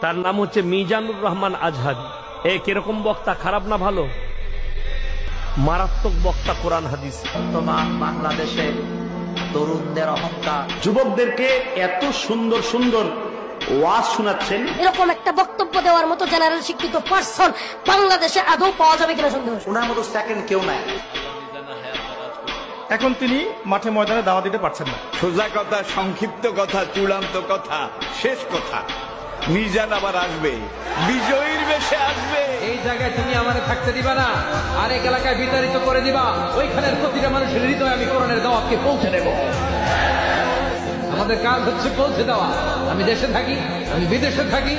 তার নাম হচ্ছে মিজানুর রহমান আজহারি। কিরকম বক্তা, খারাপ না ভালো? মারাত্মক বক্তা, কোরআন হাদিস। বর্তমান বাংলাদেশে তরুণদের অহংকার, যুবকদেরকে এত সুন্দর সুন্দর ওয়াজ শোনাচ্ছেন। এরকম একটা বক্তব্য দেওয়ার মতো জেনারেল শিক্ষিত পার্সন বাংলাদেশে আদৌ পাওয়া যাবে কিনা সন্দেহ। ওনার মতো সেকেন্ড কেউ নাই। এখন তিনি মাঠে ময়দানে দাওয়া দিতে পারছেন না। সোজা কথা, সংক্ষিপ্ত কথা, চূড়ান্ত কথা, শেষ কথা, মিজান আবার আসবে, বিজয়ীর বেশে আসবে। এই জায়গায় তুমি আমারে থাকতে দিবা না, আরেক এলাকায় বিতাড়িত করে দিবা। ওইখানের প্রতিটা মানুষের হৃদয়ে আমি কোরআনের দাওয়াতকে পৌঁছে দেব। আমাদের কাজ হচ্ছে পৌঁছে দেওয়া। আমি দেশে থাকি, আমি বিদেশে থাকি,